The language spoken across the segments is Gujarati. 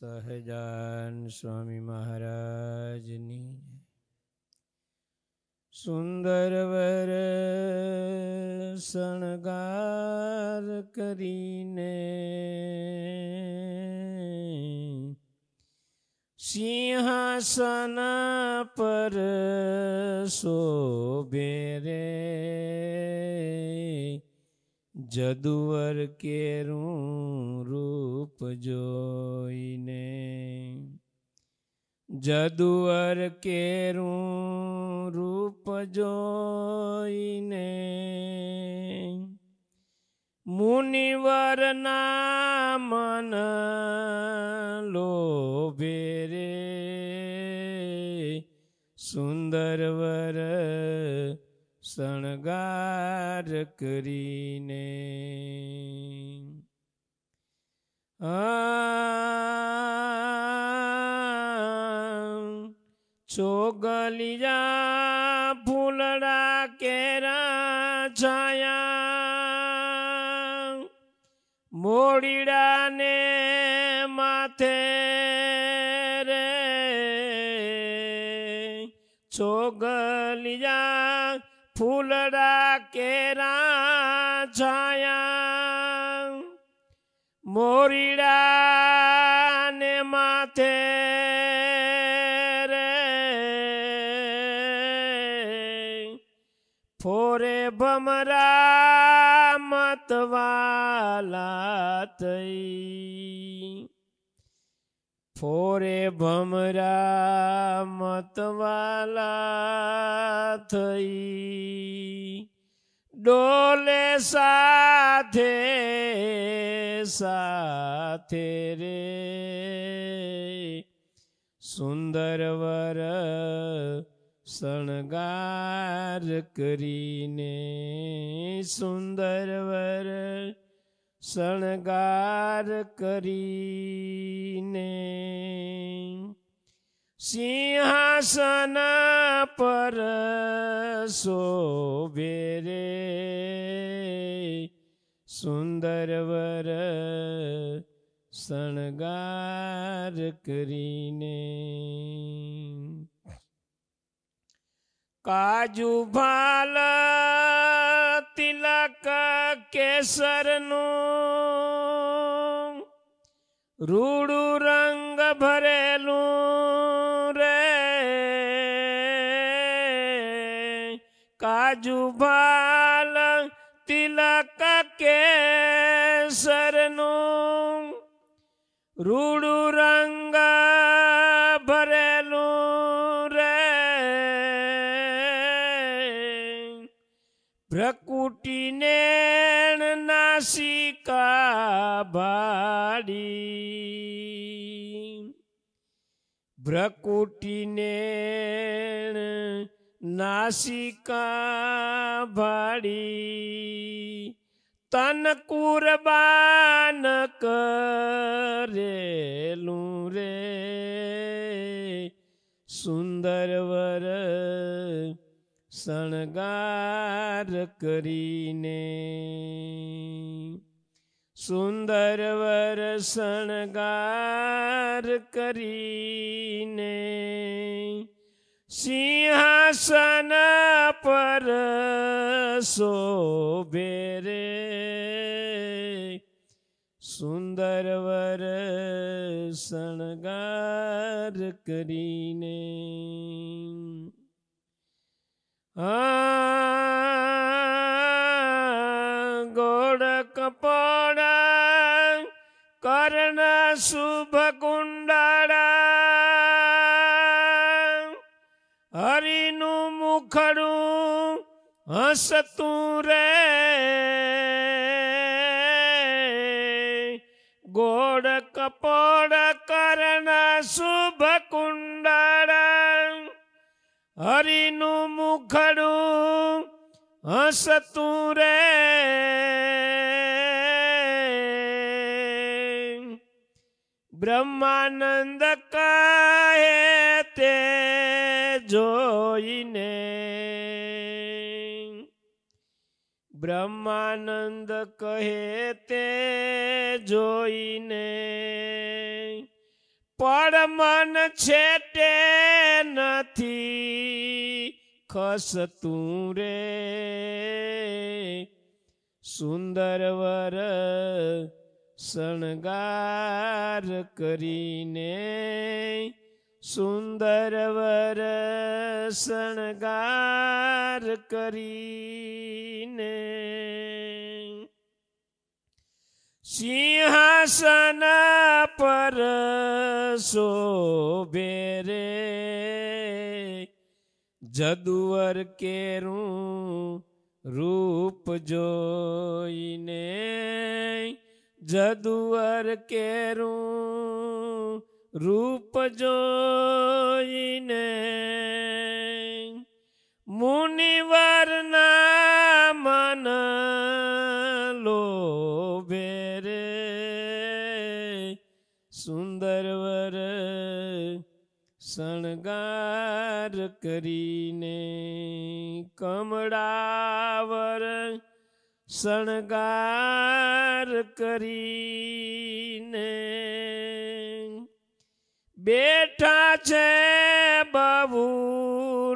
સહજાન સ્વામી મહારાજની સુંદર વર શણગાર કરીને સિંહાસન પર શોભે રે જદુવર કેરું રૂપ જોઈને જદુવર કેરું રૂપ જોઈને મુનિવરના મન લોભે રે સુંદર વર શણગાર કરીને ચોગલિયા ફૂલડા કેરા છાયા મોડીડા ને માથે રે ચોગલિયા ફૂલડા કેરા છાયા મોરીડા ને માથે રે ફોરે ભમરા મતવાલા થઈ ફોરે ભમરા મતવાલા થઈ ડોલે સાથે સાથે રે સુંદર વર શણગાર કરીને સુંદર વર શણગાર કરીને સિંહાસન પર શોભે રે સુંદર વર શણગાર કરીને કાજુ ભાલ તિલક કેસરનું રૂડું રંગ ભરેલું રે કાજુ ભાલ તિલક કેસરનું રૂડું રંગ ભરેલું રે ભ્રકુટીને નાસિકા ભાડી ભ્રકુટીને નાસિકા ભાડી તન કુરબાન કરેલું રે સુંદર વર શણગાર કરીને સુંદર વર શણગાર કરીને સિંહાસન પર શોભે રે સુંદર વર શણગાર કરીને ગોળ કપડા કર્ણ શુભ કુંડળા હરિનું મુખડું હસતું રે ગોળ કપડ કર્ણ શુભ કુંડળા હરિનું મુખડું હસતું રે બ્રહ્માનંદ કહે તે જોઈને બ્રહ્માનંદ કહે તે જોઈને પણ મન છેટે નથી ખસતું રે સુંદર વર શણગાર કરીને સુંદર વર શણગાર કરીને સિંહાસન પર શોભે રે જદુવર કેરું રૂપ જોઈને જદુવર કેરું રૂપ જોઈને મુનિવરના મન લોભે રે સુંદર વર શણગાર કરીને કમળાવર શણગાર કરીને બેઠા છે બહુ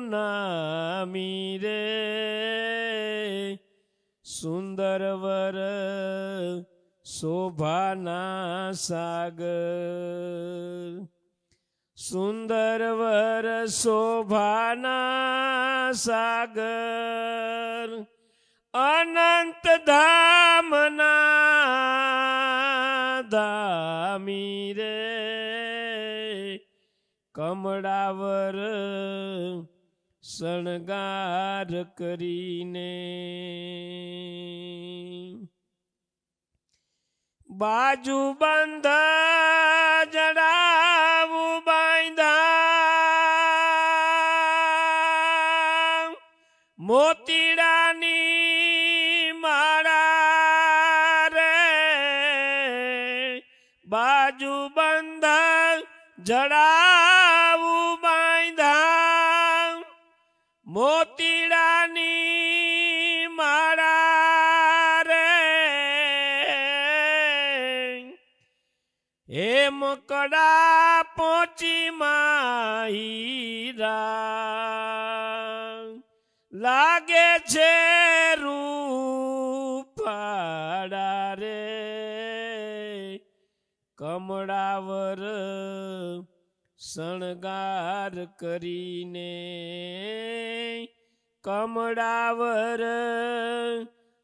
નામી રે સુંદર વર શોભાના સાગર સુંદર વર શોભાના સાગર અનંત ધામના ધામી રે કમળાવર શણગાર કરીને બાજુ બંધ જડાવું બાંધા મોતીડાની માળા રે બાજુ બંધ જડાવું બાંધા મોતીડાની માળા રે હે મકડા પહોંચી માહીરા લાગે છે રૂપાડા રે કમળાવર શણગાર કરીને કમળાવર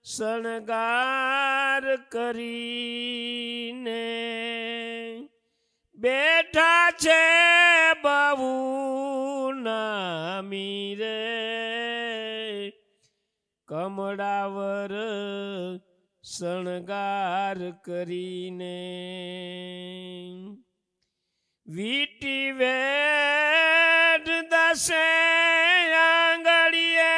શણગાર કરીને બેઠા છે બહુ નામી રે કમળાવર શણગાર કરીને વીટી વેદ દસે આંગળીએ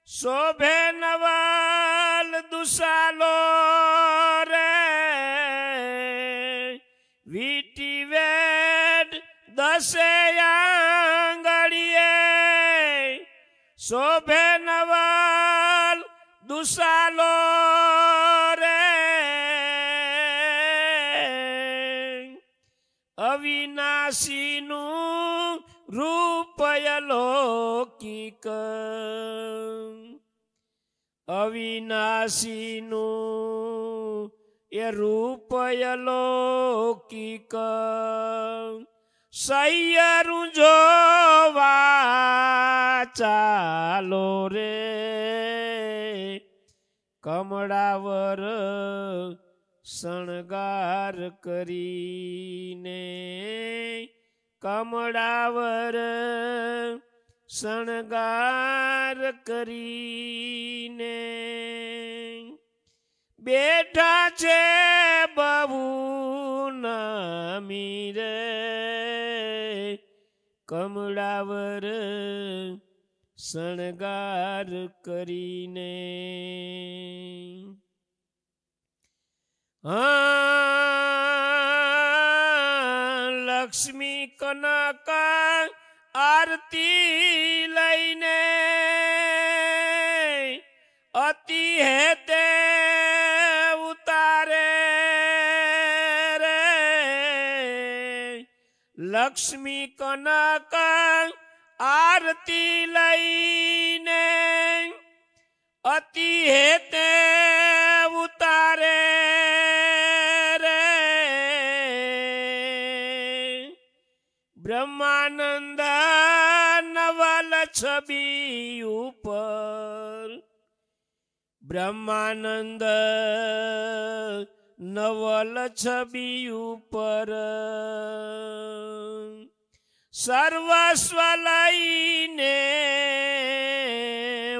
શોભે નવલ દુસાલો રે વીટી વેદ દસે આંગળીએ શોભે નવલ દુસાલો રે અવિનાશીનું રૂપ અલૌકિક અવિનાશીનું એ રૂપ અલૌકિક સૈયરું જોવા ચાલો રે કમળાવર શણગાર કરીને કમળાવર શણગાર કરીને બેઠા છે બહુ નામી રે કમળાવર શણગાર કરીને લક્ષ્મી કનક આરતી લઈને અતિ હેતે ઉતારે રે લક્ષ્મી કનક આરતી લઈને અતિ હેતે ઉતારે રે બ્રહ્માનંદ નવલ છબી ઉપર બ્રહ્માનંદ નવલ છબી ઉપર સર્વસ્વ લઈને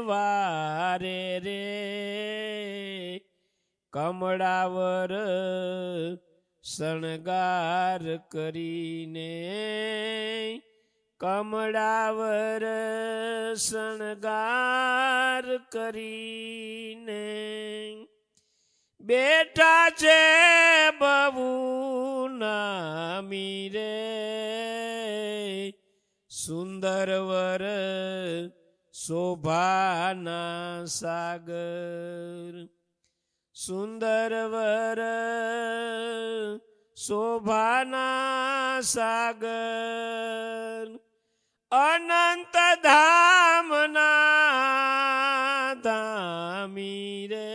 વારે રે કમળાવર શણગાર કરીને કમળાવર શણગાર કરીને બેઠા છે બહુ નામી રે સુંદર વર શોભાના સાગર સુંદર વર શોભાના સાગર અનંત ધામના ધામી રે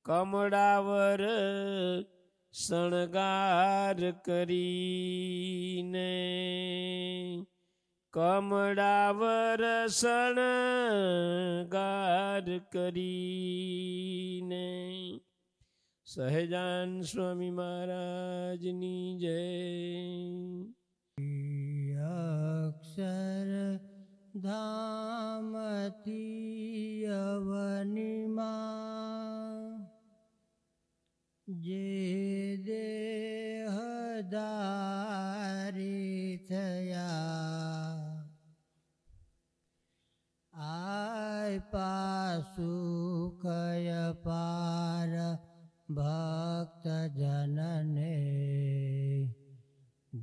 કમળાવર શણગાર કરીને કમળાવર શણગાર કરીને સહેજાન સ્વામી મહારાજની જય. અક્ષર ધામથી અવનિમાં જે દેહધારી થયા આય પાસુ કય પાર ભક્ત જનને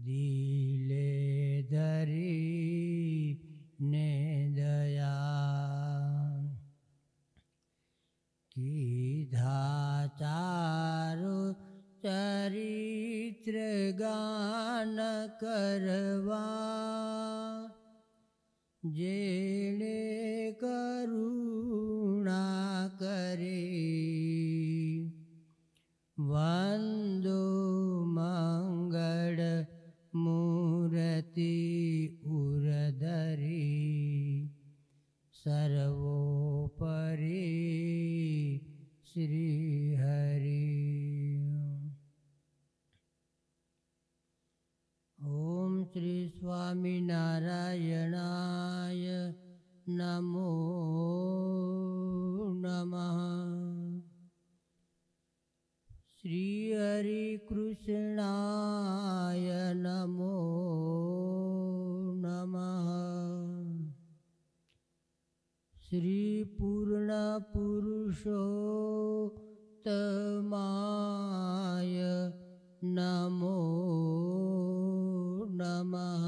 દિલે ધરી ને દયા કીધા ચારુ ચરિત્ર ગાન કરવા જેણે કરુણા કરી વંદો મંગળ મૂર્તિ ઉરધરી સર્વોપરી શ્રી હરિ. ઓમ શ્રી સ્વામિનારાયણાય નમો નમઃ. શ્રી હરિ કૃષ્ણાય નમો નમઃ. શ્રી પૂર્ણ પુરુષોત્તમાય નમો નમઃ.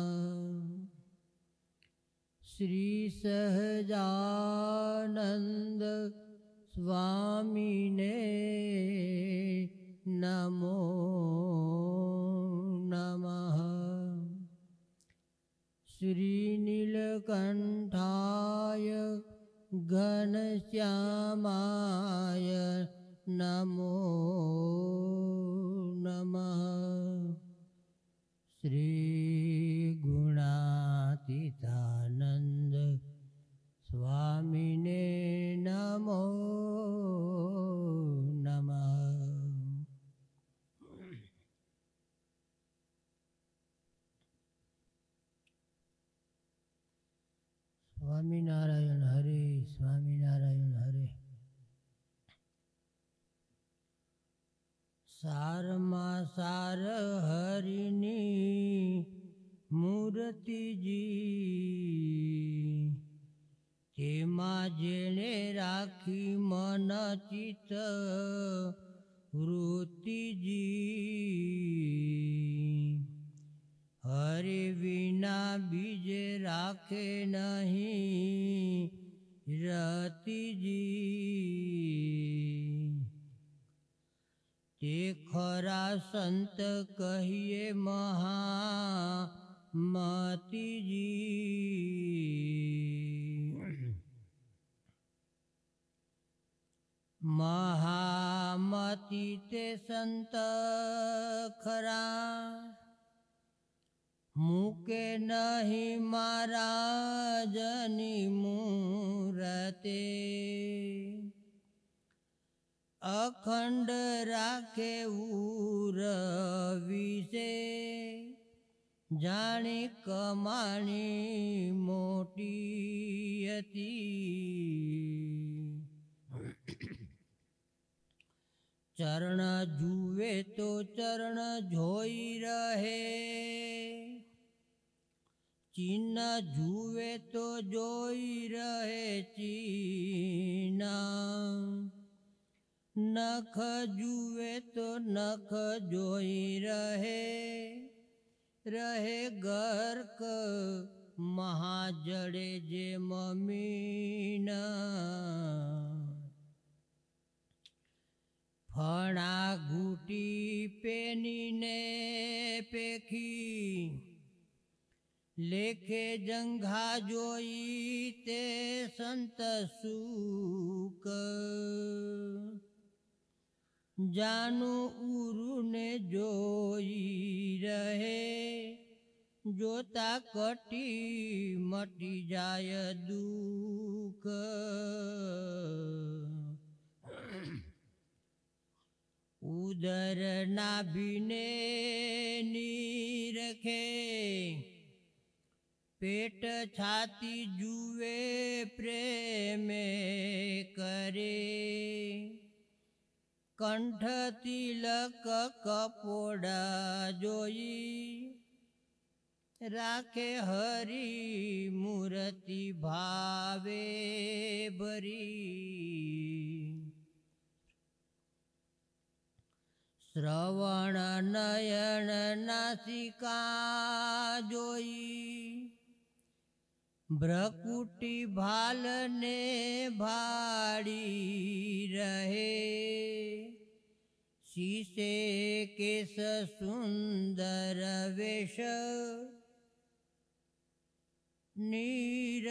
શ્રી સહજાનંદ સ્વામીને નમો નમઃ. શ્રી નીલકંઠાય ઘનશ્યામાય નમો નમઃ. શ્રી ગુણાતીતાનંદ સ્વામીને નમો નમઃ. સ્વામિનારાયણ હરે સ્વામિનારાયણ હરે. સારમાં સાર હરિની મૂર્તિજી તેમાં જેણે રાખી મન ચિત્ત વૃત્તિજી હરે વિના બીજે રાખે નહીં રતિજી તે ખરા સંત કહીએ મહામતીજી. મહામતી તે સંત ખરા, મૂકે નહીં મહારાજની મૂરતે. અખંડ રાખે ઉર વિશે, જાણી કમાણી મોટી હતી. ચરણ જુએ તો ચરણ જોઈ રહે, ચિહ્ન જુએ તો જોઈ રહે ચિહ્ન. નખ જુએ તો નખ જોઈ રહે, રહે ગર્ક મહાજડે જે મમીન. ફણા ઘૂંટી પેનીને પેખી, લેખે જંઘા જોઈ તે સંત સુક. જાનું ઉરુને જોઈ રહે, જોતા કટી મટી જાય દુઃખ. ઉદર નાભીને નીરખે, પેટ છાતી જુએ પ્રેમે કરે. કંઠ તિલક કપોડા જોઈ, રાખે હરી મૂર્તિ ભાવે ભરી. શ્રવણ નયન નાસિકા જોઈ, ભ્રકુટી ભાલને ભાડી રહે. શીશે કેશ સુંદર વેશ, નીર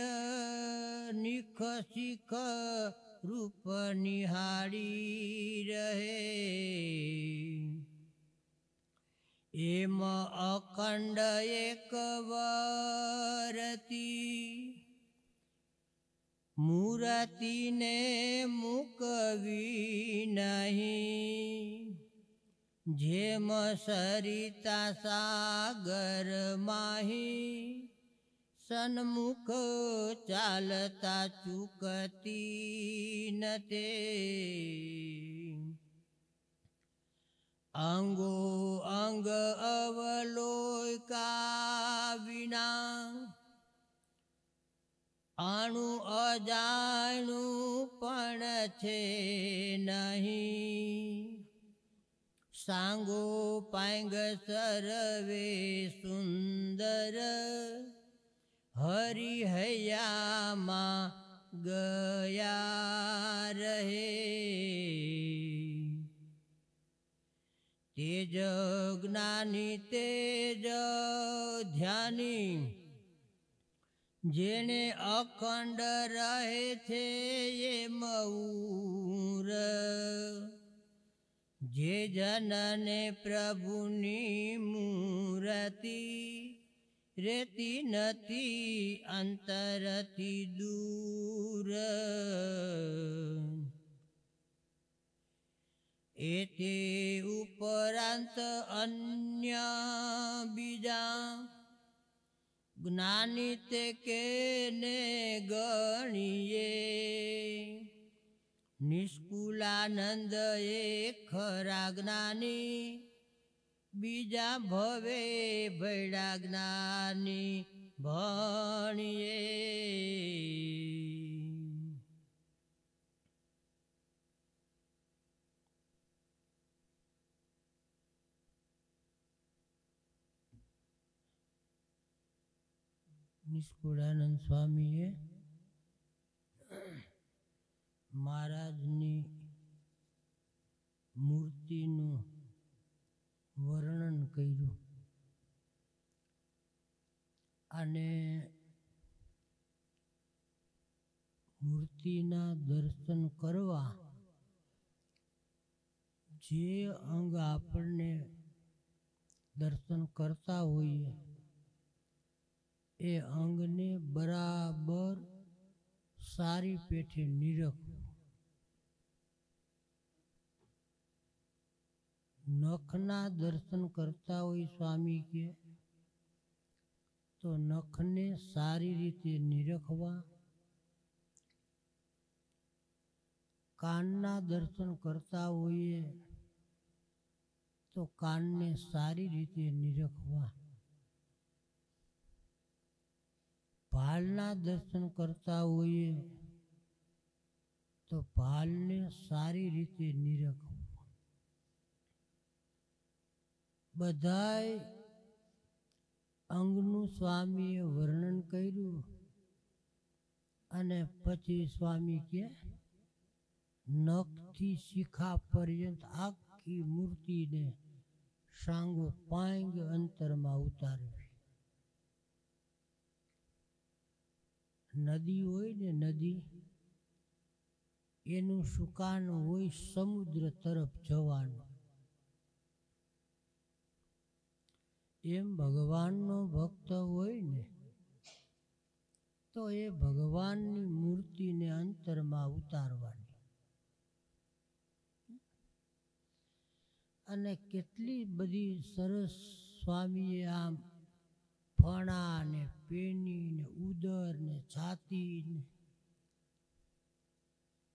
નિખ શિખ રૂપ નિહાળી રહે. એમ અખંડ એક વરતી, મૂર્તિને મૂકવી નહીં. જેમ સરિતા સાગર માહી, સન્મુખ ચાલતા ચૂકતી નતે. અંગો અંગ અવલોકા વિના, આણું અજાણું પણ છે નહીં. સાંગો પાંગ સર્વે સુંદર, હરિહૈયામાં ગયા રહે. તેજ જ્ઞાની તેજ ધ્યાની, જેને અખંડ રહે છે એ મૌર. જે જનને પ્રભુની મૂર્તિ, રેતી નથી અંતરથી દૂર. એથી ઉપરાંત અન્ય બીજા, જ્ઞાની તે કેને ગણીએ. નિષ્કુલાનંદ એક ખરા જ્ઞાની, બીજા ભવે ભૈડા જ્ઞાની ભણીએ. નિષ્કુળાનંદ સ્વામીએ મહારાજની મૂર્તિનું વર્ણન કર્યું અને મૂર્તિના દર્શન કરવા જે અંગ આપણને દર્શન કરતા હોઈએ એ અંગને બરાબર સારી પેઠે નિરખવું. નખના દર્શન કરતા હોય સ્વામી કે તો નખને સારી રીતે નિરખવા, કાનના દર્શન કરતા હોઈએ તો કાનને સારી રીતે નિરખવા, ભાલના દર્શન કરતા હોઈએ તો ભાલને સારી રીતે નિરખવા. બધાય અંગનું સ્વામીએ વર્ણન કર્યું અને પછી સ્વામી કે નખથી શિખા પર્યંત આખી મૂર્તિને સાંગો પાંગ અંતરમાં ઉતારવી. નદી હોય ને નદી, એનું સુકાન હોય સમુદ્ર તરફ જવાનું. એમ ભગવાનનો ભક્ત હોય ને તો એ ભગવાનની મૂર્તિને અંતરમાં ઉતારવાની. અને કેટલી બધી સરસ સ્વામીએ આમ ફણા ને પેની ને ઉદર ને છાતી ને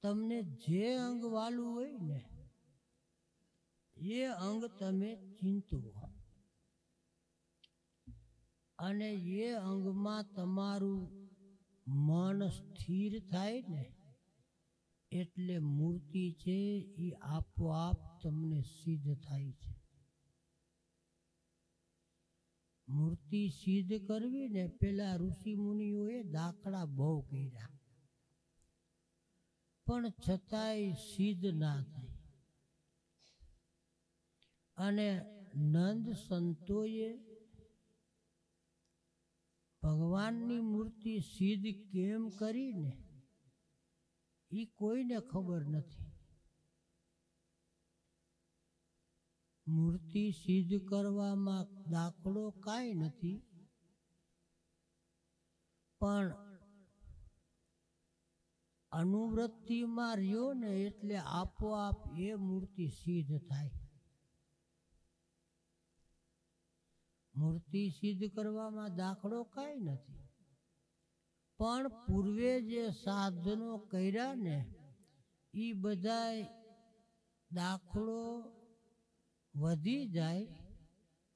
તમને જે અંગ વાલું હોય ને એ અંગ તમે ચિંતવો અને એ અંગમાં તમારું મન સ્થિર થાય ને એટલે મૂર્તિ છે એ આપોઆપ તમને સિદ્ધ થાય છે. મૂર્તિ સિદ્ધ કરવી ને પેલા ઋષિ મુનિઓએ દાખલા બહુ કર્યા પણ છતાંય સિદ્ધ ના થઈ. અને નંદ સંતોએ ભગવાનની મૂર્તિ સિદ્ધ કેમ કરીને એ કોઈને ખબર નથી. મૂર્તિ સિદ્ધ કરવામાં દાખલો કાંઈ નથી, પણ અનુવૃત્તિમાં રહ્યો ને એટલે આપોઆપ એ મૂર્તિ સિદ્ધ થાય. મૂર્તિ સિદ્ધ કરવામાં દાખલો કાંઈ નથી, પણ પૂર્વે જે સાધનો કર્યા ને એ બધાય દાખલો વધી જાય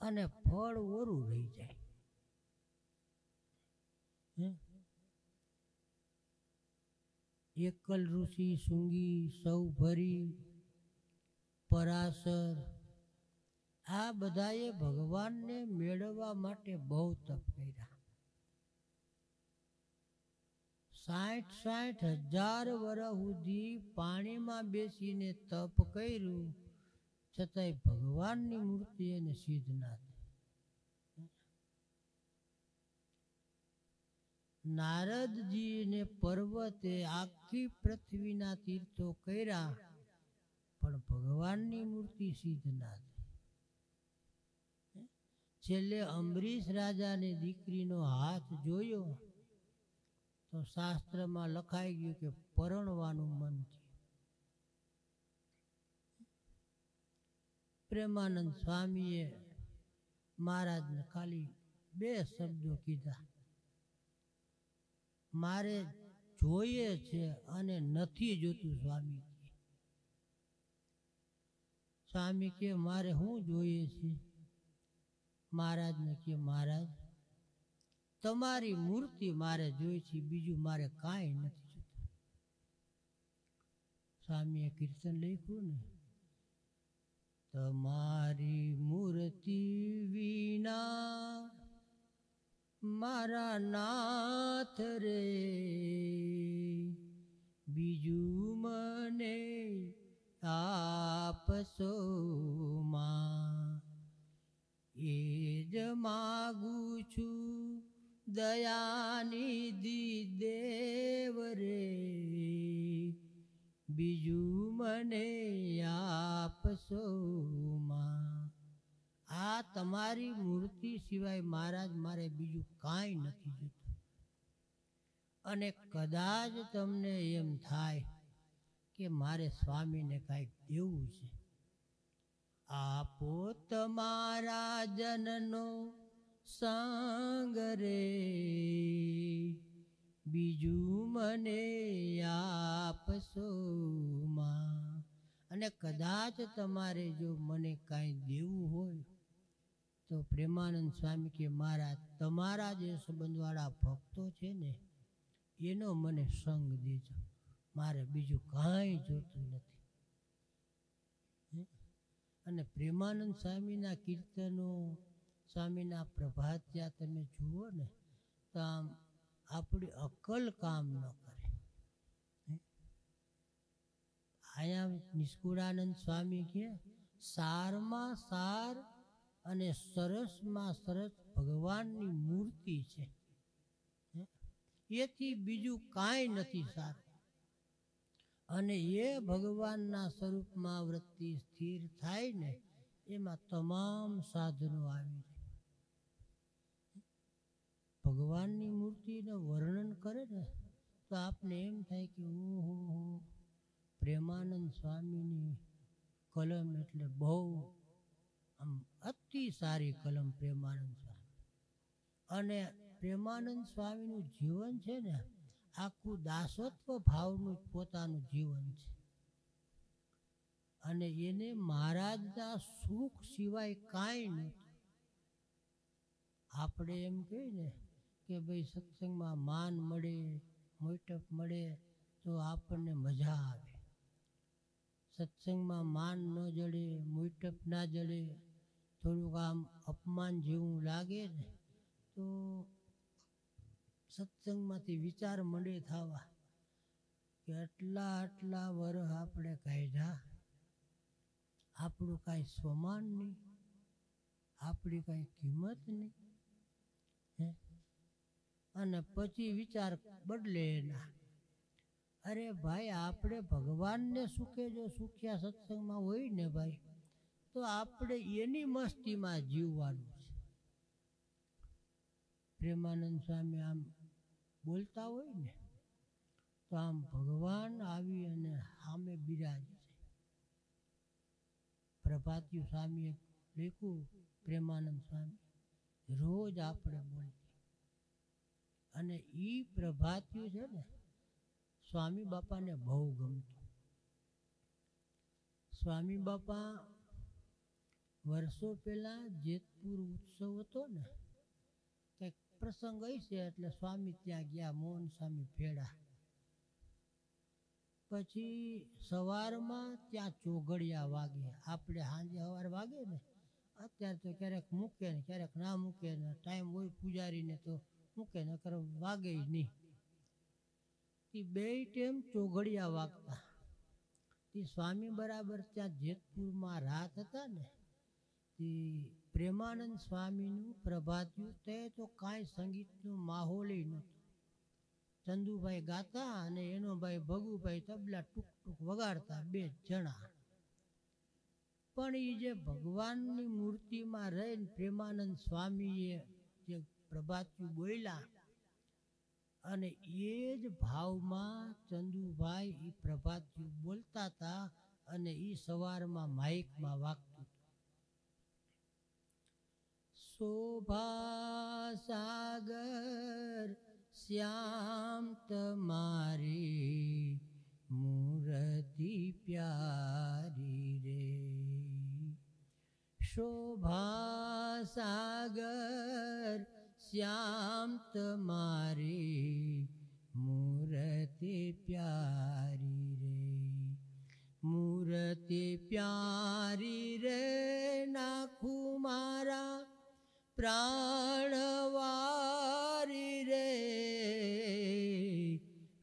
અને ફળ ઓરું રહી જાય. એકલ ઋષિ, શુંગી, સૌભરી, પરાશર આ બધાએ ભગવાનને મેળવવા માટે બહુ તપ કર્યા. 60,000 વર્ષ સુધી પાણીમાં બેસીને તપ કર્યું છતાંય ભગવાનની મૂર્તિ એને સિદ્ધ ના થઈ. નારદજીને પર્વતે આખી પૃથ્વીના તીર્થો કર્યા પણ ભગવાનની મૂર્તિ સિદ્ધ ના થઈ. છેલ્લે અંબરીશ રાજાની દીકરીનો હાથ જોયો તો શાસ્ત્રમાં લખાઈ ગયું કે પરણવાનું મન થયું. પ્રેમાનંદ સ્વામીએ મહારાજને ખાલી 2 શબ્દો કીધા, મારે જોઈએ છે અને નથી જોતું. સ્વામી કે મારે શું જોઈએ છે? મહારાજને કે મહારાજ તમારી મૂર્તિ મારે જોઈ છે, બીજું મારે કાંઈ નથી જોતું. સ્વામીએ કીર્તન લખ્યું ને, તમારી મૂર્તિ વિના મારા નાથ રે બીજું મને આપશો માં. એ જ માગું છું દયાનિધિ દેવ રે, બીજું મને આપશો માં. આ તમારી મૂર્તિ સિવાય મહારાજ મારે બીજું કાંઈ નથી જોતું. અને કદાચ તમને એમ થાય કે મારે સ્વામીને કાંઈક દેવું છે, આપો તમારા જનનો સંગ રે, બીજું મને આપશો માં. અને કદાચ તમારે જો મને કાંઈ દેવું હોય તો પ્રેમાનંદ સ્વામી કે મહારાજ તમારા જે સંબંધવાળા ભક્તો છે ને એનો મને સંગ દેજો, મારે બીજું કાંઈ જોતું નથી. અને પ્રેમાનંદ સ્વામીના કીર્તનો, સ્વામીના પ્રભાત્યા તમે જુઓ ને તો આમ આપણી અકલ કામ ન કરે. અહીંયા નિષ્કુળાનંદ સ્વામી કે સારમાં સાર અને સરસમાં સરસ ભગવાનની મૂર્તિ છે, એથી બીજું કાંઈ નથી સારું. અને એ ભગવાનના સ્વરૂપમાં વૃત્તિ સ્થિર થાય ને એમાં તમામ સાધનો આવી જાય. ભગવાનની મૂર્તિનું વર્ણન કરે ને તો આપને એમ થાય કે ઓહો, પ્રેમાનંદ સ્વામીની કલમ એટલે બહુ આમ અતિ સારી કલમ પ્રેમાનંદ સ્વામી. અને પ્રેમાનંદ સ્વામીનું જીવન છે ને આખું દાસત્વ ભાવનું પોતાનું જીવન છે. અને એને મહારાજના સુખ સિવાય કાંઈ નહોતું. આપણે એમ કહીએ ને કે ભાઈ સત્સંગમાં માન મળે, મોટપ મળે તો આપણને મજા આવે. સત્સંગમાં માન ન જડે, મોટપ ના જડે, થોડુંક આમ અપમાન જેવું લાગે ને તો સત્સંગમાંથી વિચાર મંડે થવા કે આટલા વર્ષ આપણે કાઢ્યા, આપણું કાંઈ સ્વમાન નહીં, આપણી કાંઈ કિંમત નહીં. અને પછી વિચાર બદલે એના, અરે ભાઈ આપણે ભગવાનને સુખે જો સુખ્યા સત્સંગમાં હોય ને ભાઈ તો આપણે એની મસ્તીમાં જીવવાનું છે. પ્રેમાનંદ સ્વામી આમ બોલતા હોય ને તો આમ ભગવાન આવી અને સામે બિરાજે છે. પ્રભાતિયું સ્વામીએ લખ્યું, પ્રેમાનંદ સ્વામી રોજ આપણે બોલીએ. અને એ પ્રભાતિયું છે ને સ્વામી બાપાને બહુ ગમતું. સ્વામી બાપા વર્ષો પહેલા જેતપુર ઉત્સવ હતો ને કંઈક પ્રસંગ હશે એટલે સ્વામી ત્યાં ગયા, મોહન સ્વામી ભેળા. પછી સવારમાં ત્યાં ચોઘડિયા વાગે, આપણે સાંજે સવાર વાગે ને, અત્યારે તો ક્યારેક મૂકે ને ક્યારેક ના મૂકે ને, ટાઈમ હોય પૂજારીને તો મૂકે ને નકર વાગે નહીં. એ બે ટાઈમ ચોઘડિયા વાગતા. તે સ્વામી બરાબર ત્યાં જેતપુરમાં રાત હતા ને તે પ્રેમાનંદ સ્વામીનું પ્રભાત્યું તે તો કાંઈ સંગીતનું માહોલ નહોતું. ચંદુભાઈ ગાતા અને એનો ભાઈ ભગુભાઈ તબલા ટૂંક ટૂંક વગાડતા, બે જણા. પણ એ જે ભગવાનની મૂર્તિમાં રહીને પ્રેમાનંદ સ્વામીએ જે પ્રભાત્યું બોલ્યા અને એ જ ભાવમાં ચંદુભાઈ એ પ્રભાત્યું બોલતા હતા અને એ સવારમાં માઇકમાં વાગતું. શોભા સાગર શ્યામ તમારી મૂર્તિ પ્યારી રે, શોભા સાગર શ્યામ તમારી મૂર્તિ પ્યારી રે, મૂર્તિ પ્યારી રે નાખું મારા પ્રાણવારી રે,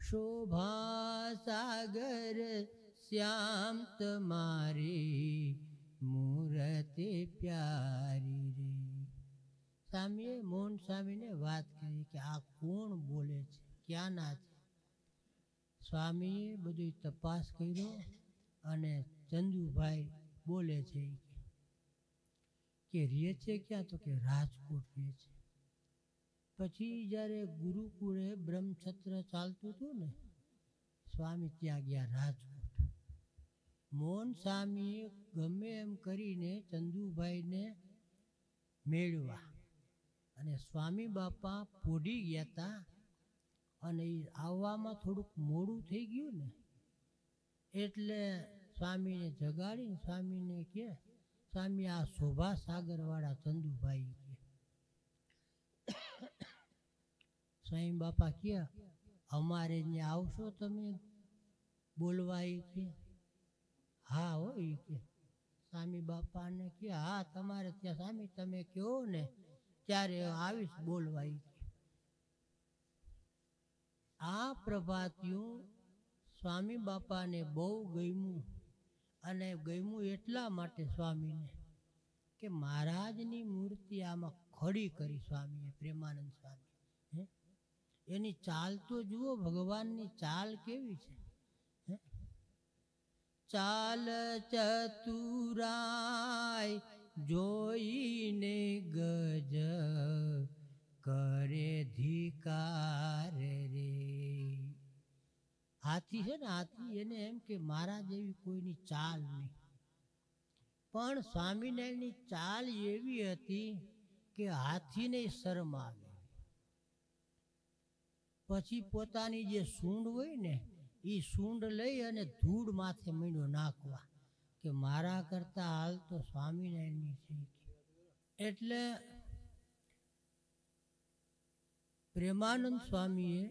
શોભા સાગર શ્યામ તમારી મૂર્તિ પ્યારી રે. સ્વામીએ મોહન સ્વામીને વાત કરી કે આ કોણ બોલે છે, ક્યાંના છે. સ્વામીએ બધું તપાસ કર્યો અને ચંદુભાઈ બોલે છે કે રે છે ક્યાં, તો કે રાજકોટ રે છે. પછી જ્યારે ગુરુકુળે બ્રહ્મછત્ર ચાલતું હતું ને, સ્વામી ત્યાં ગયા રાજકોટ. મોહન સ્વામીએ ગમે એમ કરીને ચંદુભાઈને મેળવા, અને સ્વામી બાપા પોઢી ગયા હતા. અને એ આવવામાં થોડુંક મોડું થઈ ગયું ને, એટલે સ્વામીને જગાડીને સ્વામીને કહે, સ્વામી આ શોભા સાગરવાળા ચંદુભાઈ કે. સ્વામી બાપા કહે અમારે ત્યાં આવશો તમે બોલવા? એ કે હા હો. એ કે સ્વામી બાપાને કહે હા તમારે ત્યાં સ્વામી તમે કહો ને ત્યારે આવીશ બોલવા. એ આ પ્રભાતિયું સ્વામી બાપાને બહુ ગમ્યું. અને ગમ્યું એટલા માટે સ્વામીને કે મહારાજની મૂર્તિ આમાં ખડી કરી સ્વામીએ, પ્રેમાનંદ સ્વામી. એની ચાલ તો જુઓ, ભગવાનની ચાલ કેવી છે. ચાલ ચતુરાય જોઈને ગજ કરે ધિકાર રે. હાથી છે ને, હાથી એને એમ કે મારા જેવી કોઈની ચાલ નહીં. પણ સ્વામિનારાયણની ચાલ એવી હતી કે હાથીને શરમ આવે. પછી પોતાની જે સૂંઢ હોય ને, એ સૂંઢ લઈ અને ધૂળ માથે મીંડો નાખવા કે મારા કરતા હાલ તો સ્વામિનારાયણની છે. એટલે પ્રેમાનંદ સ્વામીએ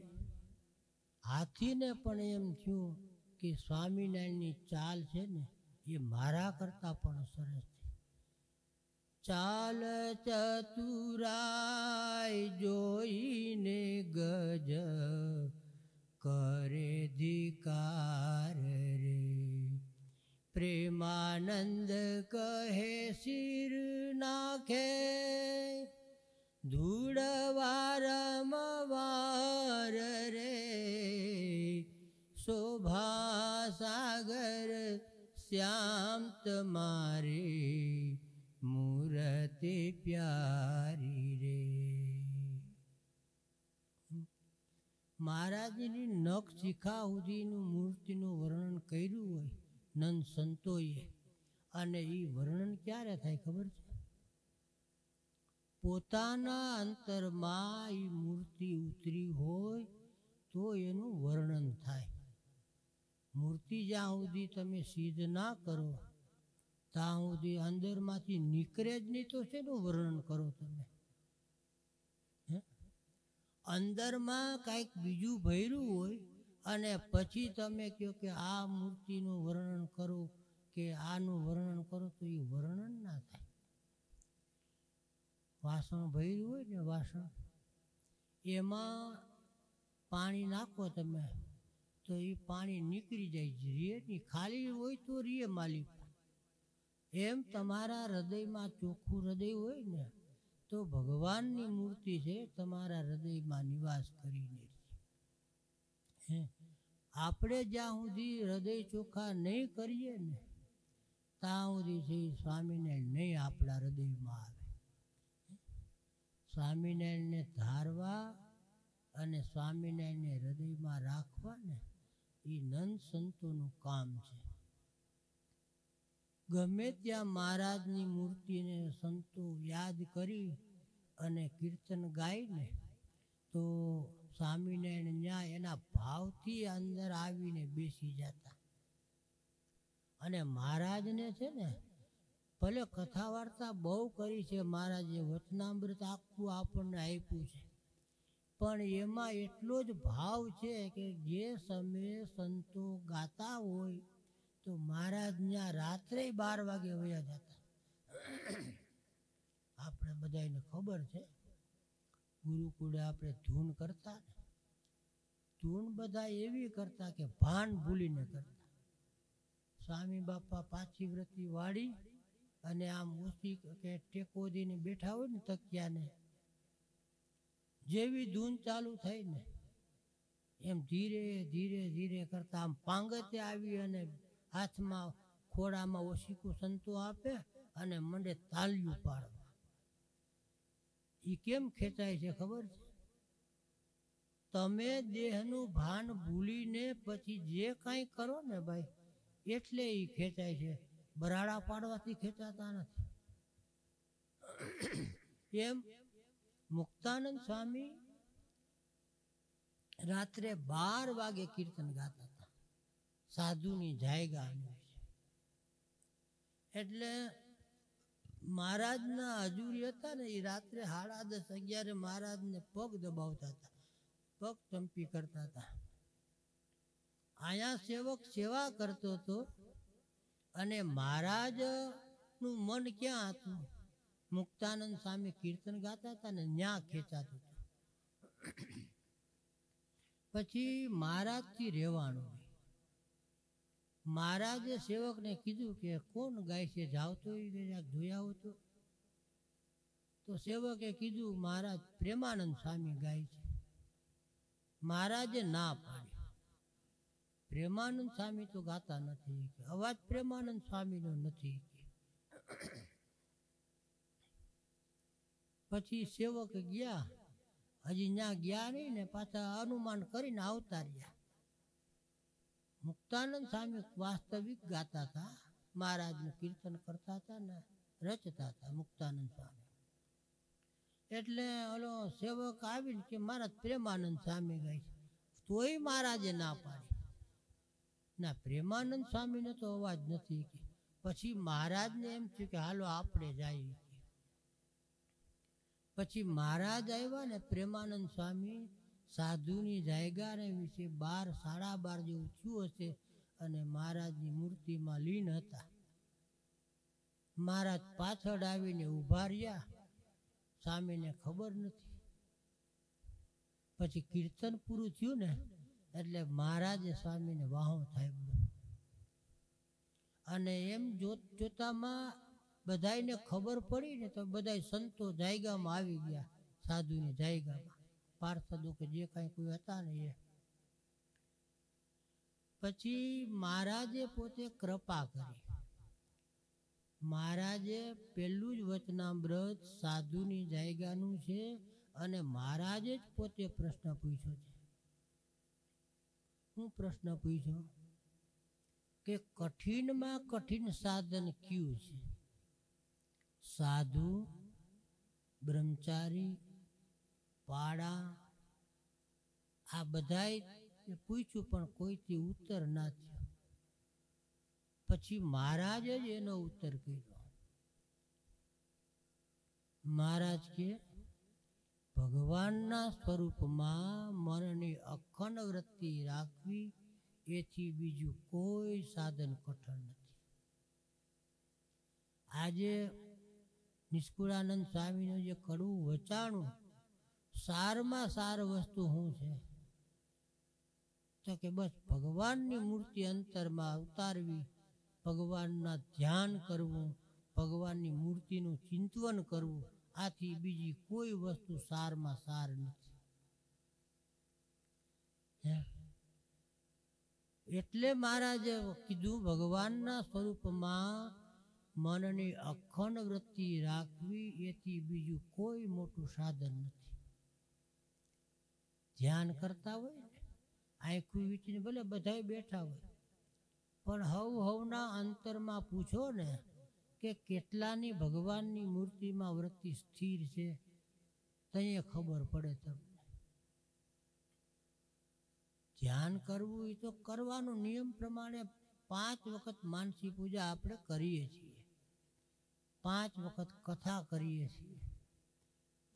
હાથીને પણ એમ થયું કે સ્વામિનારાયણની ચાલ છે ને એ મારા કરતા પણ સરસ છે. ચાલ ચતુરાય જોઈને ગજ કરે ધિકાર રે. પ્રેમાનંદ કહે શિર નાખે ધૂળ વારંવાર રે. શોભા સાગર શ્યામ તમારી મૂર્તિ પ્યારી રે. મહારાજની નખ શિખા સુધીનું મૂર્તિનું વર્ણન કર્યું હોય નંદ સંતોએ, અને એ વર્ણન ક્યારે થાય ખબર છે? પોતાના અંતરમાં એ મૂર્તિ ઉતરી હોય તો એનું વર્ણન થાય. મૂર્તિ જ્યાં સુધી તમે સિદ્ધ ના કરો ત્યાં સુધી અંદરમાંથી નીકળે જ નહીં તો શેનું વર્ણન કરો તમે? અંદરમાં કાંઈક બીજું ભર્યું હોય અને પછી તમે કહો કે આ મૂર્તિનું વર્ણન કરો કે આનું વર્ણન કરો, તો એ વર્ણન ના થાય. વાસણ ભર્યું હોય ને, વાસણ એમાં પાણી નાખો તમે તો એ પાણી નીકળી જાય છે, રે નહીં. ખાલી હોય તો રે માલિક. એમ તમારા હૃદયમાં ચોખ્ખું હૃદય હોય ને તો ભગવાનની મૂર્તિ છે તમારા હૃદયમાં નિવાસ કરીને. આપણે જ્યાં સુધી હૃદય ચોખ્ખા નહીં કરીએ ને ત્યાં સુધી છે સ્વામિનારાયણ નહીં આપણા હૃદયમાં આવે. સ્વામિનારાયણને ધારવા અને સ્વામિનારાયણને હૃદયમાં રાખવા ને એ નંદ સંતોનું કામ છે. ગમે ત્યાં મહારાજની મૂર્તિને સંતો યાદ કરી અને કીર્તન ગાઈને તો સ્વામિનારાયણ ન્યાય એના ભાવથી અંદર આવીને બેસી જતા. અને મહારાજને છે ને ભલે કથા વાર્તા બહુ કરી છે, મહારાજે વચનામૃત આખું આપણને આપ્યું છે, પણ એમાં એટલો જ ભાવ છે કે જે સમયે સંતો ગાતા હોય તો મહારાજ ત્યાં રાત્રે 12 વાગે વયા જતા. આપણે બધાને ખબર છે, ગુરુકુળે આપણે ધૂન કરતા ને, ધૂન બધા એવી કરતા કે ભાન ભૂલીને કરતા. સ્વામી બાપા પાછી વ્રતી વાળી અને આમ ઓછી કે ટેકો દઈને બેઠા હોય ને તકિયાને, જેવી ધૂન ચાલુ થઈ ને એમ ધીરે ધીરે ધીરે કરતા આમ પાંગતે આવી અને હાથમાં ખોડામાં ઓશીકું સંતો આપે અને મંડે તાલિયું પાડવા. એ કેમ ખેંચાય છે ખબર છે? તમે દેહનું ભાન ભૂલીને પછી જે કાંઈ કરો ને ભાઈ, એટલે એ ખેંચાય છે. બરાડા પાડવાથી ખેંચાતા નથી. એમ મુક્તાનંદ સ્વામી રાત્રે 12 વાગે કીર્તન ગાતા હતા સાધુની જાયગા. એટલે મહારાજના હજુરી હતા ને, એ રાત્રે 10:30-11 મહારાજને પગ દબાવતા હતા, પગ ચંપી કરતા હતા. અહીંયા સેવક સેવા કરતો હતો અને મહારાજનું મન ક્યાં હતું? મુક્તાનંદ સ્વામી કીર્તન ગાતા હતા ને ન્યા ખેંચાતું હતું. પછી મહારાજથી રહેવાનું. મહારાજે સેવકને કીધું કે કોણ ગાય છે, જાવ તો જોઈ આવો તો સેવકે કીધું મહારાજ પ્રેમાનંદ સ્વામી ગાય છે. મહારાજે ના પાડી, પ્રેમાનંદ સ્વામી તો ગાતા નથી, અવાજ પ્રેમાનંદ સ્વામીનો નથી. પછી સેવક ગયા, હજી ત્યાં ગયા નહીં ને પાછા અનુમાન કરીને આવતા રહ્યા. મુક્તાનંદ સ્વામી વાસ્તવિક ગાતા હતા, મહારાજનું કીર્તન કરતા હતા ને રચતા હતા મુક્તાનંદ સ્વામી. એટલે ઓલો સેવક આવીને કે મહારાજ પ્રેમાનંદ સ્વામી ગાય છે, તોય મહારાજે ના પાડી, ના પ્રેમાનંદ સ્વામીને તો અવાજ નથી. પછી મહારાજને એમ થયું કે હાલો આપણે જઈએ. પછી મહારાજ આવ્યા ને, પ્રેમાનંદ સ્વામી સાધુની જાયગાને વિશે 12-12:30 જેવું થયું હશે અને મહારાજની મૂર્તિમાં લીન હતા. મહારાજ પાછળ આવીને ઊભા રહ્યા, સ્વામીને ખબર નથી. પછી કીર્તન પૂરું થયું ને એટલે મહારાજે સ્વામીને વાહો થાય અને એમ જોતામાં બધાને ખબર પડી ને તો બધા સંતો જાયગામાં આવી ગયા, સાધુની જાયગામાં, પાર્ષદો કે જે કાંઈ કોઈ હતા ને એ. પછી મહારાજે પોતે કૃપા કરી. મહારાજે પહેલું જ વચનામૃત સાધુની જાયગાનું છે અને મહારાજે જ પોતે પ્રશ્ન પૂછ્યો છે. હું પ્રશ્ન પૂછ્યો કે કઠિનમાં કઠિન સાધન કયું છે? સાધુ, બ્રહ્મચારી, પાડા, આ બધાય પૂછ્યું પણ કોઈથી ઉત્તર ના થયો. પછી મહારાજે જ એનો ઉત્તર કર્યો. મહારાજ કે ભગવાનના સ્વરૂપમાં મનની અખંડ વૃત્તિ રાખવી એથી બીજું કોઈ સાધન કઠણ નથી. આજે નિષ્કુળાનંદ સ્વામીનું જે કડવું વચાણું, સારમાં સાર વસ્તુ શું છે? તો કે બસ ભગવાનની મૂર્તિ અંતરમાં ઉતારવી, ભગવાનના ધ્યાન કરવું, ભગવાનની મૂર્તિનું ચિંતન કરવું, આથી બીજી કોઈ વસ્તુ સારમાં સાર નથી. એટલે મહારાજે કીધું ભગવાનના સ્વરૂપમાં મનની અખંડ વૃત્તિ રાખવી એથી બીજું કોઈ મોટું સાધન નથી. ધ્યાન કરતા હોય ને, આંખું વીંચીને ભલે બધાય બેઠા હોય, પણ હવના અંતરમાં પૂછો ને કે કેટલાની ભગવાનની મૂર્તિમાં વૃત્તિ સ્થિર છે, તઈએ ખબર પડે તમને. ધ્યાન કરવું એ તો કરવાનું નિયમ પ્રમાણે 5 વખત માનસી પૂજા આપણે કરીએ છીએ, 5 વખત કથા કરીએ છીએ,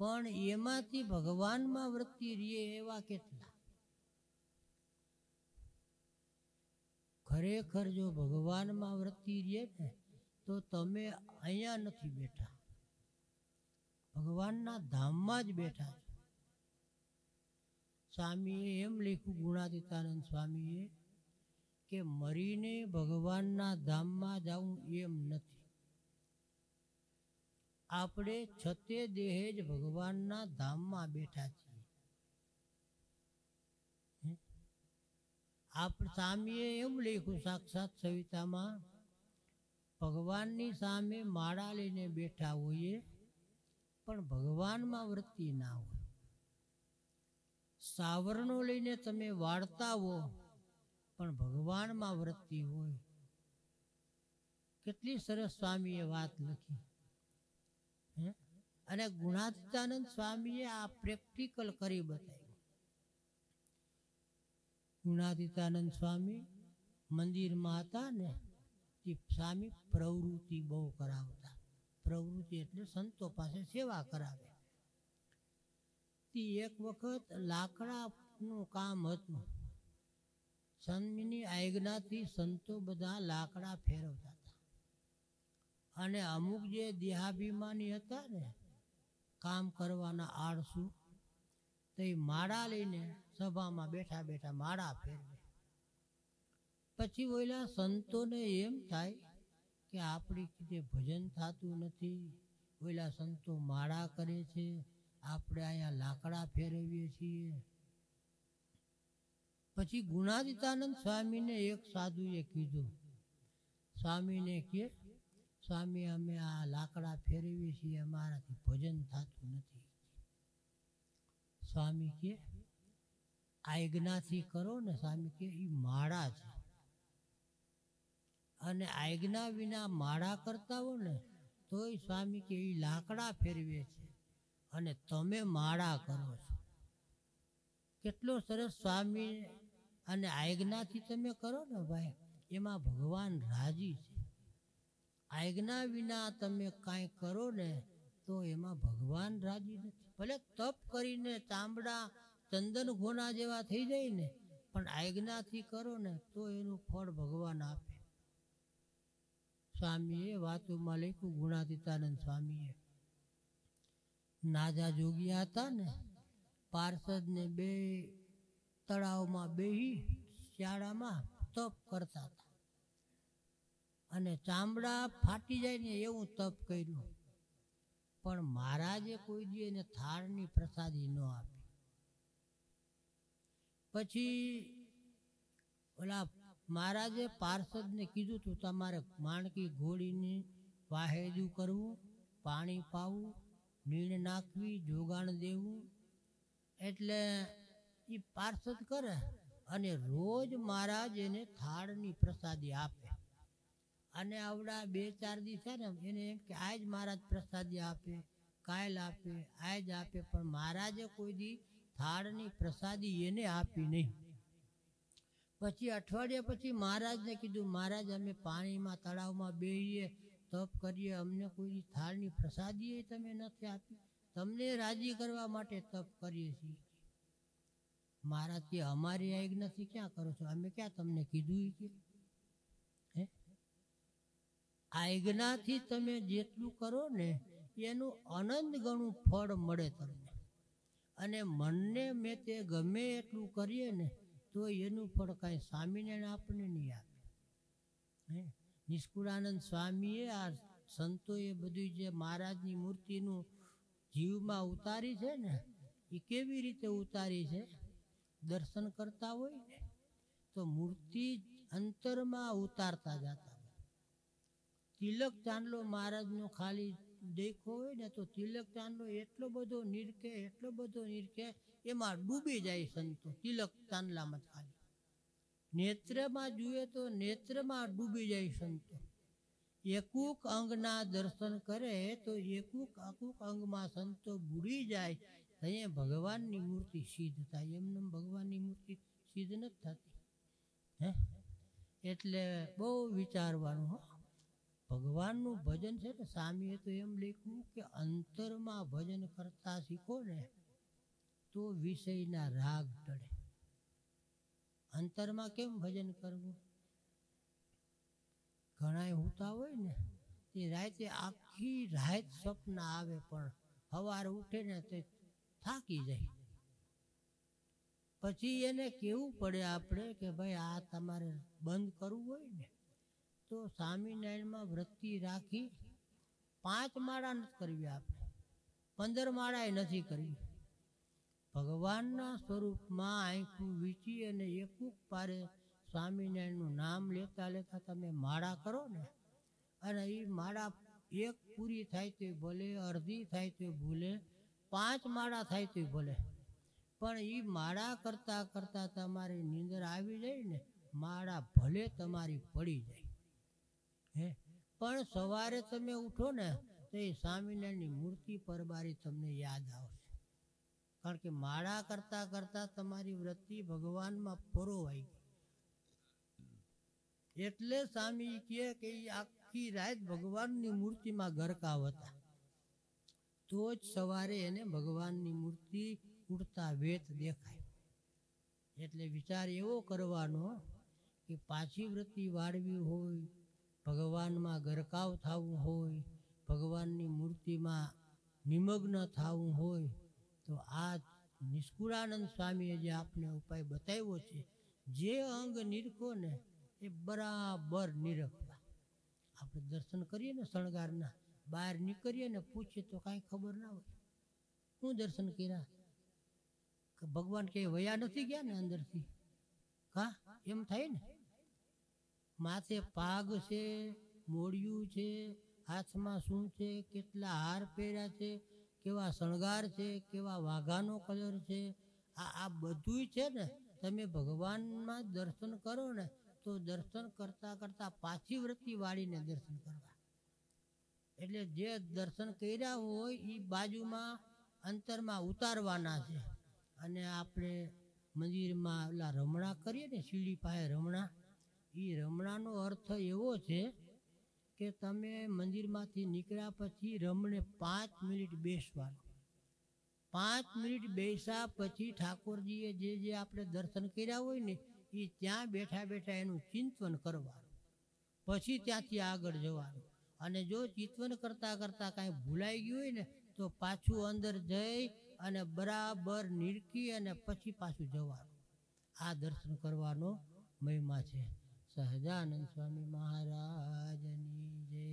પણ એમાંથી ભગવાનમાં વૃત્તિ રહે એવા કેટલા? ખરેખર જો ભગવાનમાં વૃત્તિ રહે ને તો તમે અહીંયા નથી બેઠા, ભગવાનના ધામમાં જ બેઠા છો. સ્વામીએ એમ લખ્યું, ગુણાતીતાનંદ સ્વામીએ, કે મરીને ભગવાનના ધામમાં જવું એમ નથી. આપણે છતે દેહે જ ભગવાનના ધામમાં બેઠા છીએ. સ્વામીએ એમ લખ્યું સાક્ષાત સવિતામાં, ભગવાનની સામે માળા લઈને બેઠા હોઈએ પણ ભગવાનમાં વૃત્તિ ના હોય. સાવરણો લઈને તમે વાળતા હો પણ ભગવાનમાં વૃત્તિ હોય. કેટલી સરસ સ્વામીએ વાત લખી. અને ગુણાતીતાનંદ સ્વામીએ આ પ્રેક્ટિકલ કરી બતાવ્યું. ગુણાતીતાનંદ સ્વામી મંદિરમાં હતા ને, તે સ્વામી પ્રવૃત્તિ બહુ કરાવતા. પ્રવૃત્તિ એટલે સંતો પાસે સેવા કરાવે. તે એક વખત લાકડાનું કામ હતું. સ્વામીની આજ્ઞાથી સંતો બધા લાકડા ફેરવતા હતા. અને અમુક જે દેહાભિમાની હતા ને, કામ કરવાના આળસુ, તો એ માળા લઈને સભામાં બેઠા બેઠા માળા ફેરવે. પછી ઓલા સંતોને એમ થાય કે આપણી કીધે ભજન થતું નથી, ઓલા સંતો માળા કરે છે, આપણે અહીંયા લાકડા ફેરવીએ છીએ. પછી ગુણાતીતાનંદ સ્વામીને એક સાધુએ કીધું, સ્વામીને કે સ્વામી અમે આ લાકડા ફેરવીએ છીએ, અમારાથી ભજન થતું નથી. સ્વામી કે આજ્ઞાથી કરો ને. સ્વામી કે એ માળા છે, અને આજ્ઞા વિના માળા કરતા હો ને તોય સ્વામી કે એ લાકડા ફેરવે છે અને તમે માળા કરો છો. કેટલો સરસ સ્વામી. અને આજ્ઞાથી તમે કરો ને ભાઈ, એમાં ભગવાન રાજી છે. આજ્ઞા વિના તમે કાંઈ કરો ને તો એમાં ભગવાન રાજી નથી. ભલે તપ કરીને ચામડા ચંદન ઘોના જેવા થઈ જાય ને, પણ આજ્ઞાથી કરો ને તો એનું ફળ ભગવાન આપે. સ્વામીએ વાતોમાં લખ્યું, ગુણાતીતાનંદ સ્વામીએ, નાજા જોગિયા હતા ને, પાર્ષદને બે તળાવમાં બેહી શિયાળામાં તપ કરતા હતા. અને ચામડા ફાટી જાય ને એવું તપ કર્યું. પણ મહારાજે કોઈ દી એને થાળની પ્રસાદી ન આપી. પછી ઓલા મહારાજે પાર્ષદને કીધું તું તમારે માણકી ઘોડીની વાહેદું કરવું, પાણી પાવું, નીણ નાખવી, જોગાણ દેવું. એટલે એ પાર્ષદ કરે અને રોજ મહારાજ એને થાળની પ્રસાદી આપે. અને આવડા 2-4 દી છે ને એને એમ કે આજ મહારાજ પ્રસાદી આપે, કાલ આપે, આજ આપે, પણ મહારાજે કોઈ દી થાળની પ્રસાદી એને આપી નહીં. પછી અઠવાડિયા પછી મહારાજને કીધું, મહારાજ અમે પાણીમાં તળાવમાં બેહીએ, તપ કરીએ, અમને કોઈ થાળની પ્રસાદી તમે નથી આપી, તમને રાજી કરવા માટે તપ કરીએ છીએ. મહારાજ કે અમારી આજ્ઞાથી ક્યાં કરો છો, અમે ક્યાં તમને કીધું કે આજ્ઞાથી તમે જેટલું કરો ને એનું અનંત ગણું ફળ મળે તમને. અને મનને મેં તે ગમે એટલું કરીએ ને તો એનું ફળ કાંઈ સ્વામિનારાયણ આપણને નહીં આપે. નિષ્કુળાનંદ સ્વામીએ આ સંતોએ બધું જે મહારાજની મૂર્તિનું જીવમાં ઉતારી છે ને, એ કેવી રીતે ઉતારી છે? દર્શન કરતા હોય ને તો મૂર્તિ અંતરમાં ઉતારતા જતા. તિલક ચાંદલો મહારાજનો ખાલી દેખો હોય ને તો તિલક ચાંદલો એટલો બધો નિરખે, એમાં ડૂબી જાય સંતો. તિલક ચાંદલામાં ખાલી નેત્રમાં જુએ તો નેત્રમાં ડૂબી જાય સંતો. એકુક અંગના દર્શન કરે તો એકુક અંગમાં સંતો બુડી જાય. અહીંયા ભગવાનની મૂર્તિ સિદ્ધ થાય. એમને ભગવાનની મૂર્તિ સિદ્ધ નથી થતી. એટલે બહુ વિચારવાનું. ભગવાનનું ભજન છે ને, સ્વામીએ તો એમ લખ્યું કે અંતરમાં ભજન કરતા શીખો ને તો વિષયના રાગ ટળે. અંતરમાં કેમ ભજન કરવું? ઘણા હોતા હોય ને તે રાતે આખી રાત સ્વપ્ન આવે, પણ સવારે ઉઠે ને તે થાકી જાય. પછી એને કહેવું પડે આપણે કે ભાઈ આ તમારે બંધ કરવું હોય ને તો સ્વામિનારાયણમાં વૃત્તિ રાખી 5 માળા નથી કરવી, આપણે 15 માળાએ નથી કરવી. ભગવાનના સ્વરૂપમાં આંખું વીંચી અને એકુક પારે સ્વામિનારાયણનું નામ લેતા લેતા તમે માળા કરો ને, અને એ માળા એક પૂરી થાય તો ભલે, અડધી થાય તો ભૂલે, 5 માળા થાય તો ભલે, પણ એ માળા કરતા કરતા તમારી નીંદર આવી જાય ને, માળા ભલે તમારી પડી જાય હે, પણ સવારે તમે ઉઠો ને તો એ સ્વામિનારાયણની મૂર્તિ પરબારી તમને યાદ આવશે. કારણ કે માળા કરતા કરતા તમારી વૃત્તિ ભગવાનમાં પરોવાઈ ગઈ. એટલે સ્વામી કહે કે આખી રાત ભગવાનની મૂર્તિમાં ગરકાવ હતા, તો જ સવારે એને ભગવાનની મૂર્તિ ઉડતા વેત દેખાય. એટલે વિચાર એવો કરવાનો કે પાછી વૃત્તિ વાળવી હોય, ભગવાનમાં ગરકાવ થવું હોય, ભગવાનની મૂર્તિમાં નિમગ્ન થવું હોય, તો આ નિષ્કુળાનંદ સ્વામીએ જે આપને ઉપાય બતાવ્યો છે, જે અંગ નિરખો ને એ બરાબર નિરખવા. આપણે દર્શન કરીએ ને શણગારના, બહાર નીકળીએ ને પૂછીએ તો કાંઈ ખબર ના હોય શું દર્શન કર્યા, કે ભગવાન કે વયા નથી ગયા ને અંદરથી, કા એમ થાય ને. માથે પાગ છે, મોડિયું છે, હાથમાં શું છે, કેટલા હાર પહેર્યા છે, કેવા શણગાર છે, કેવા વાઘાનો કલર છે, આ બધુંય છે ને. તમે ભગવાનમાં દર્શન કરો ને તો દર્શન કરતા કરતા પાછી વૃત્તિ વાળીને દર્શન કરવા. એટલે જે દર્શન કર્યા હોય એ બાજુમાં અંતરમાં ઉતારવાના છે. અને આપણે મંદિરમાં ઓલા રમણા કરીએ ને, સીડી પાસે રમણા, એ રમણાનો અર્થ એવો છે કે તમે મંદિરમાંથી નીકળ્યા પછી રમણે 5 મિનિટ બેસવાનું. 5 મિનિટ બેસ્યા પછી ઠાકોરજીએ જે આપણે દર્શન કર્યા હોય ને એ ત્યાં બેઠા બેઠા એનું ચિંતન કરવાનું, પછી ત્યાંથી આગળ જવાનું. અને જો ચિંતન કરતાં કરતાં કાંઈ ભૂલાઈ ગયું હોય ને તો પાછું અંદર જઈ અને બરાબર નિરખી અને પછી પાછું જવાનું. આ દર્શન કરવાનો મહિમા છે. સહજાનંદ સ્વામી મહારાજની જય.